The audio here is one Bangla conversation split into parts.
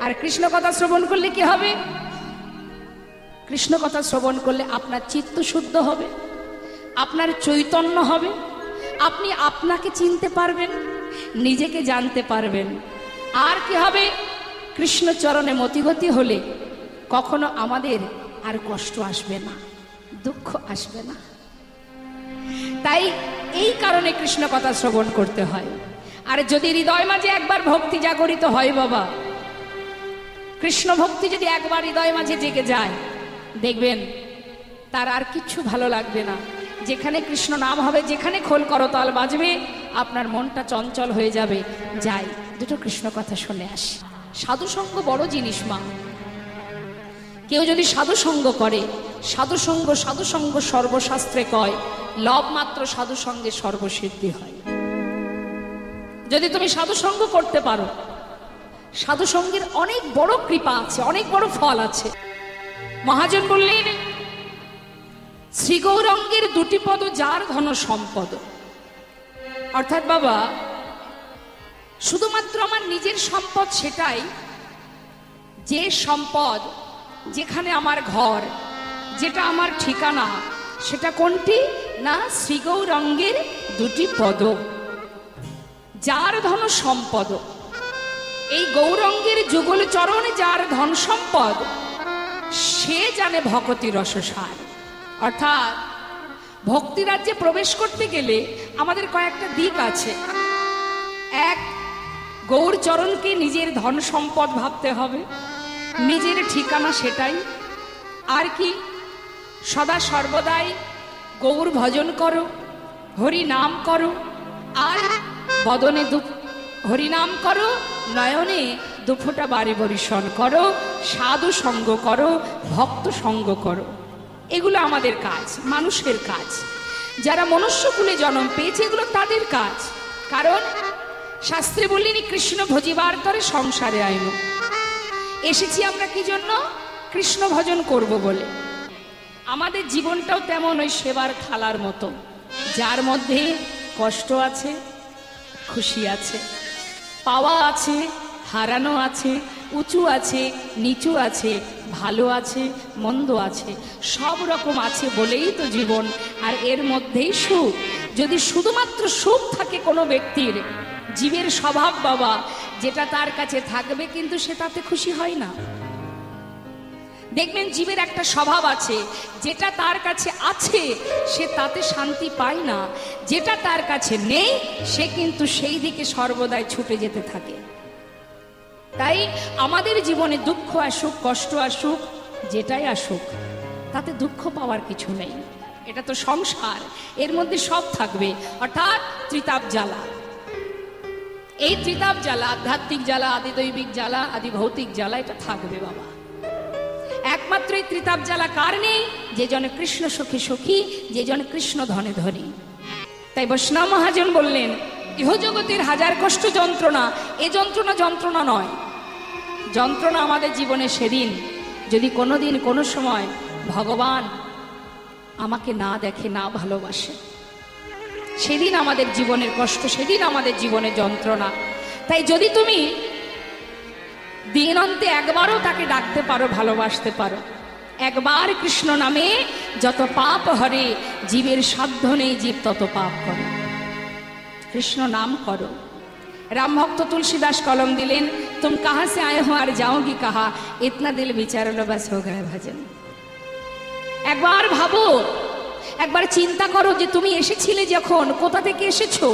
আর কৃষ্ণ কথা শ্রবণ করলে কি হবে? কৃষ্ণ কথা শ্রবণ করলে আপনার চিত্ত শুদ্ধ হবে, আপনার চৈতন্য হবে, আপনি আপনাকে চিনতে পারবেন, নিজেকে জানতে পারবেন। আর কি হবে? কৃষ্ণ চরণে মতিগতি হলে কখনো আমাদের আর কষ্ট আসবে না, দুঃখ আসবে না। তাই এই কারণে কৃষ্ণ কথা শ্রবণ করতে হয়। আর যদি হৃদয় মাঝে একবার ভক্তি জাগরিত হয় বাবা, কৃষ্ণ ভক্তি যদি একবার হৃদয় মাঝে জেগে যায়, দেখবেন তার আর কিচ্ছু ভালো লাগবে না। যেখানে কৃষ্ণ নাম হবে, যেখানে খোল করতাল বাজবে, আপনার মনটা চঞ্চল হয়ে যাবে। যাই দুটো কৃষ্ণ কথা শুনে আসি। সাধুসঙ্গ বড় জিনিস মা। কেউ যদি সাধুসঙ্গ করে, সাধুসঙ্গ সর্বশাস্ত্রে কয়, লব মাত্র সাধুসঙ্গে সর্বসিদ্ধি হয়। যদি তুমি সাধুসঙ্গ করতে পারো, সাধুসঙ্গের অনেক বড় কৃপা আছে, অনেক বড় ফল আছে। মহাজন বললেন, শ্রী গৌরাঙ্গের দুটি পদ যার ধন সম্পদ। অর্থাৎ বাবা, শুধুমাত্র আমার নিজের সম্পদ সেটাই, যে সম্পদ, যেখানে আমার ঘর, যেটা আমার ঠিকানা, সেটা কোনটি না? শ্রী গৌরাঙ্গের দুটি পদ, যার ধন সম্পদ। এই গৌরাঙ্গের যুগল চরণে যার ধন সম্পদ, সে জানে ভক্তি রসসার। অর্থাৎ ভক্তি রাজ্যে প্রবেশ করতে গেলে আমাদের কয়েকটা দিক আছে। এক, গৌর চরণকে নিজের ধন সম্পদ ভাবতে হবে, নিজের ঠিকানা সেটাই। আর কি? সদা সর্বদাই গৌর ভজন করো, হরি নাম করো, আর বদনে হরি নাম করো, নয়নে দুফোঁটা বাড়ি বরিশন করো, সাধু সঙ্গ করো, ভক্ত সঙ্গ করো। এগুলো আমাদের কাজ, মানুষের কাজ। যারা মনুষ্যকুলে জন্ম পেয়েছে, এগুলো তাদের কাজ। কারণ শাস্ত্রে বললেন, কৃষ্ণ ভজিবার তরে সংসারে আইন। এসেছি আমরা কি জন্য? কৃষ্ণ ভজন করব বলে। আমাদের জীবনটাও তেমন ওই সেবার থালার মতো, যার মধ্যে কষ্ট আছে, খুশি আছে, পাওয়া আছে, হারানো আছে, উঁচু আছে, নিচু আছে, ভালো আছে, মন্দ আছে, সব রকম আছে বলেই তো জীবন। আর এর মধ্যেই সুখ। যদি শুধুমাত্র সুখ থাকে কোনো ব্যক্তির, জীবের স্বভাব বাবা, যেটা তার কাছে থাকবে কিন্তু সে তাতে খুশি হয় না। দেখবেন জীবের একটা স্বভাব আছে, যেটা তার কাছে আছে সে তাতে শান্তি পায় না, যেটা তার কাছে নেই সে কিন্তু সেই দিকে সর্বদাই ছুটে যেতে থাকে। তাই আমাদের জীবনে দুঃখ আসুক, কষ্ট আসুক, যেটাই আসুক, তাতে দুঃখ পাওয়ার কিছু নেই। এটা তো সংসার, এর মধ্যে সব থাকবে। অর্থাৎ ত্রিতাপ জ্বালা, এই ত্রিতাপ জ্বালা, আধ্যাত্মিক জ্বালা, আদি দৈবিক জ্বালা, আদি ভৌতিক জ্বালা, এটা থাকবে বাবা। একমাত্র এই ত্রিতাপ জ্বালা কার নেই? যে জন কৃষ্ণ সখী সখী, যে জন কৃষ্ণ ধনে ধনী। তাই বৈষ্ণব মহাজন বললেন, ইহজগতের হাজার কষ্ট যন্ত্রণা, এ যন্ত্রণা যন্ত্রণা নয়। যন্ত্রণা আমাদের জীবনে সেদিন যদি কোনোদিন কোনো সময় ভগবান আমাকে না দেখে, না ভালোবাসে, সেদিন আমাদের জীবনের কষ্ট, সেদিন আমাদের জীবনের যন্ত্রণা। তাই যদি তুমি দিন অন্তে একবারও তাকে ডাকতে পারো, ভালোবাসতে পারো, একবার কৃষ্ণ নামে যত পাপ হরে, জীবের সাধ্য নেই জীব তত পাপ করে। কৃষ্ণ নাম করো। রাম ভক্ত তুলসীদাস কলম দিলেন, তুম কাহা সে আয়ে হো আর যাওগি কাহা, ইতনা দিল বিচার লো বাস হো গয়া ভজন। একবার ভাবো, একবার চিন্তা করো যে তুমি এসেছিলে যখন, কোথা থেকে এসেছো,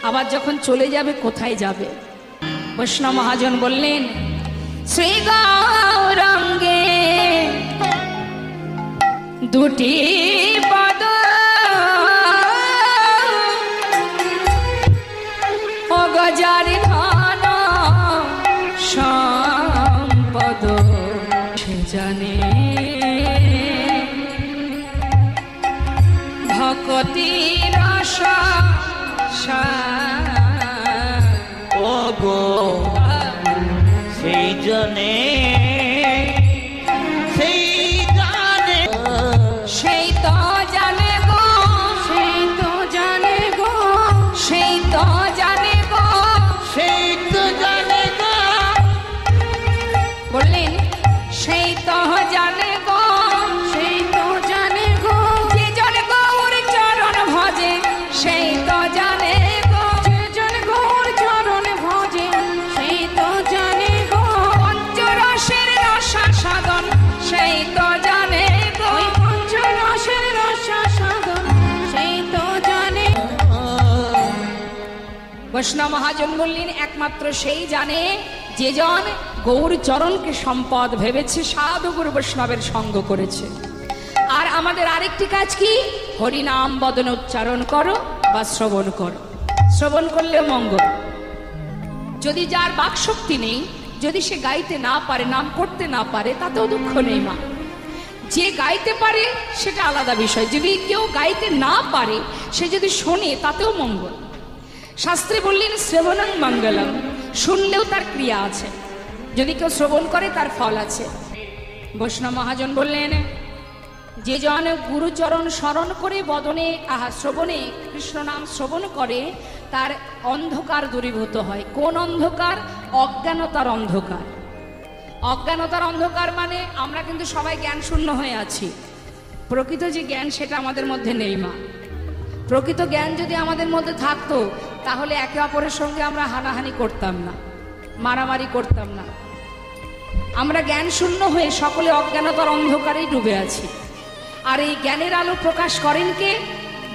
আবার যখন চলে যাবে কোথায় যাবে। বৈষ্ণব মহাজন বললেন, শ্রী গৌরাঙ্গে দুটি পদ, ও গজার ধন সম্পদ, সে জানে ভক্তি রস ও গো, সেই জনে সেই জানে, সেই তো জানে গো, সেই তো জানে গো, সেই তো জানে গো, সেই তো জানে গো, বৈষ্ণব মহাজন বললেন একমাত্র সেই জানে যে জন গৌর চরণকে সম্পদ ভেবেছে, সাধু গুরু বৈষ্ণবের সঙ্গ করেছে। আর আমাদের আরেকটি কাজ কি? হরিনাম বদনে উচ্চারণ করো বা শ্রবণ করো। শ্রবণ করলে মঙ্গল। যদি যার বাকশক্তি নেই, যদি সে গাইতে না পারে, নাম করতে না পারে, তাতেও দুঃখ নেই মা। যে গাইতে পারে সেটা আলাদা বিষয়। যদি কেউ গাইতে না পারে, সে যদি শোনে, তাতেও মঙ্গল। শাস্ত্রে বললেন শ্রবণং মঙ্গলম, শুনলেও তার ক্রিয়া আছে। যদি কেউ শ্রবণ করে তার ফল আছে। বৈষ্ণব মহাজন বললেন যে জন গুরুচরণ স্মরণ করে বদনে শ্রবণে কৃষ্ণ নাম শ্রবণ করে, তার অন্ধকার দূরীভূত হয়। কোন অন্ধকার? অজ্ঞানতার অন্ধকার। অজ্ঞানতার অন্ধকার মানে আমরা কিন্তু সবাই জ্ঞান শূন্য হয়ে আছি। প্রকৃত যে জ্ঞান সেটা আমাদের মধ্যে নেই মা। প্রকৃত জ্ঞান যদি আমাদের মধ্যে থাকতো, তাহলে একে অপরের সঙ্গে আমরা হানাহানি করতাম না, মারামারি করতাম না। আমরা জ্ঞান শূন্য হয়ে সকলে অজ্ঞানতার অন্ধকারেই ডুবে আছি। আর এই জ্ঞানের আলো প্রকাশ করেন কে?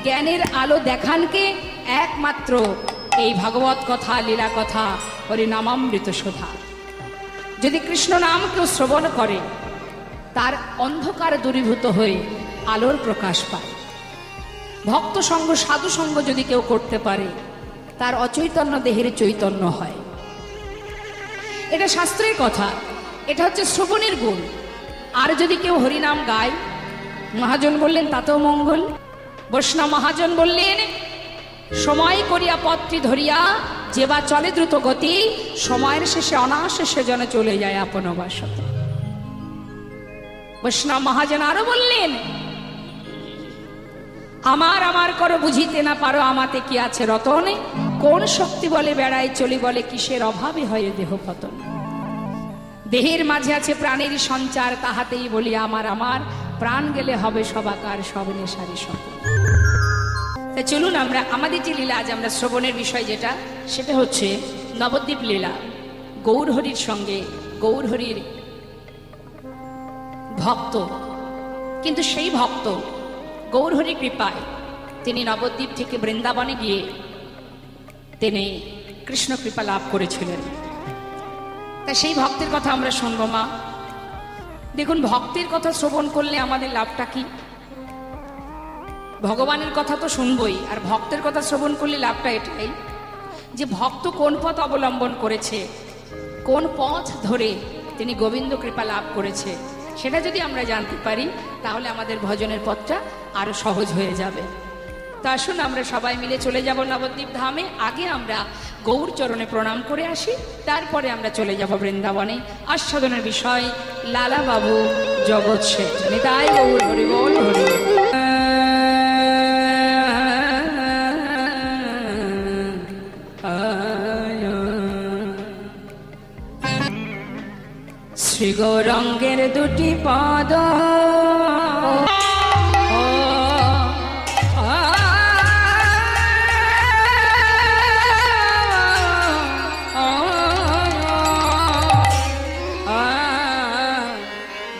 জ্ঞানের আলো দেখান কে? একমাত্র এই ভাগবত কথা, লীলা কথা, হরিনামামৃত সুধা। যদি কৃষ্ণ নাম কেউ শ্রবণ করে, তার অন্ধকার দূরীভূত হয়ে আলোর প্রকাশ পায়। ভক্ত সঙ্গ, সাধু সঙ্গ যদি কেউ করতে পারে, তার অচৈতন্য দেহের চৈতন্য হয়। এটা শাস্ত্রের কথা, এটা হচ্ছে শ্রবণের গুণ। আর যদি কেউ হরিনাম গায়, মহাজন বললেন তাতেও মঙ্গল। বৈষ্ণব মহাজন বললেন সময় করিয়া পত্রী ধরিয়া যে বা চলে দ্রুত গতি, সময়ের শেষে অনায়াসে সে যেন চলে যায় আপন বাসতে। বৈষ্ণব মহাজন আরো বললেন আমার আমার করো বুঝিতে না পারো, আমাতে কি আছে রতনে, কোন শক্তি বলে বেড়াই চলি, বলে কিসের অভাবে হয় দেহ পতন। দেহের মাঝে আছে প্রাণের সঞ্চার, তাহাতেই বলি আমার আমার, প্রাণ গেলে হবে সবাকার, সব নেশারি সকল। তাই চলুন আমরা আমাদের যে লীলা আজ আমরা শ্রবণের বিষয় যেটা, সেটা হচ্ছে নবদ্বীপ লীলা। গৌরহরির সঙ্গে গৌরহরির ভক্ত, কিন্তু সেই ভক্ত গৌরহরি কৃপায় তিনি নবদ্বীপ থেকে বৃন্দাবনে গিয়ে তিনি কৃষ্ণ কৃপা লাভ করেছিলেন। তা সেই ভক্তের কথা আমরা শুনবো মা। দেখুন, ভক্তের কথা শ্রবণ করলে আমাদের লাভটা কি? ভগবানের কথা তো শুনবই, আর ভক্তের কথা শ্রবণ করলে লাভটা এটাই যে ভক্ত কোন পথ অবলম্বন করেছে, কোন পথ ধরে তিনি গোবিন্দ কৃপা লাভ করেছে, সেটা যদি আমরা জানতে পারি, তাহলে আমাদের ভজনের পথটা আরো সহজ হয়ে যাবে। তা আসুন আমরা সবাই মিলে চলে যাব নবদ্বীপ ধামে। আগে আমরা গৌর চরণে প্রণাম করে আসি, তারপরে আমরা চলে যাব বৃন্দাবনে। আস্বাদনের বিষয় লালা বাবু জগৎ শেঠ। নিতাই গৌর হরি বল হরি। শ্রী গৌরাঙ্গের দুটি পাদ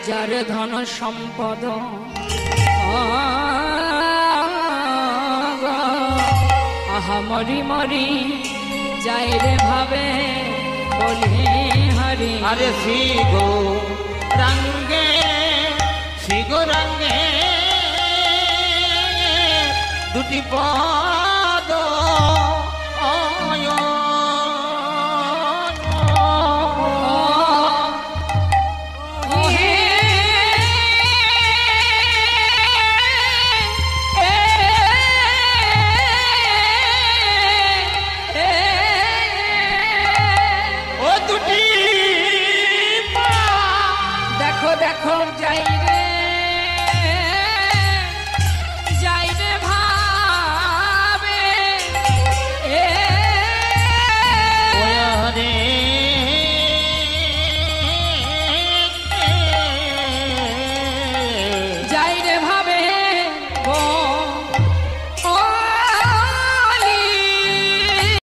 যার ধন সম্পদ আহা মরি মরি যাই রে ভাবে বলি হরি। আরে শিগো রঙ্গে দুটি পদ দেখো যাই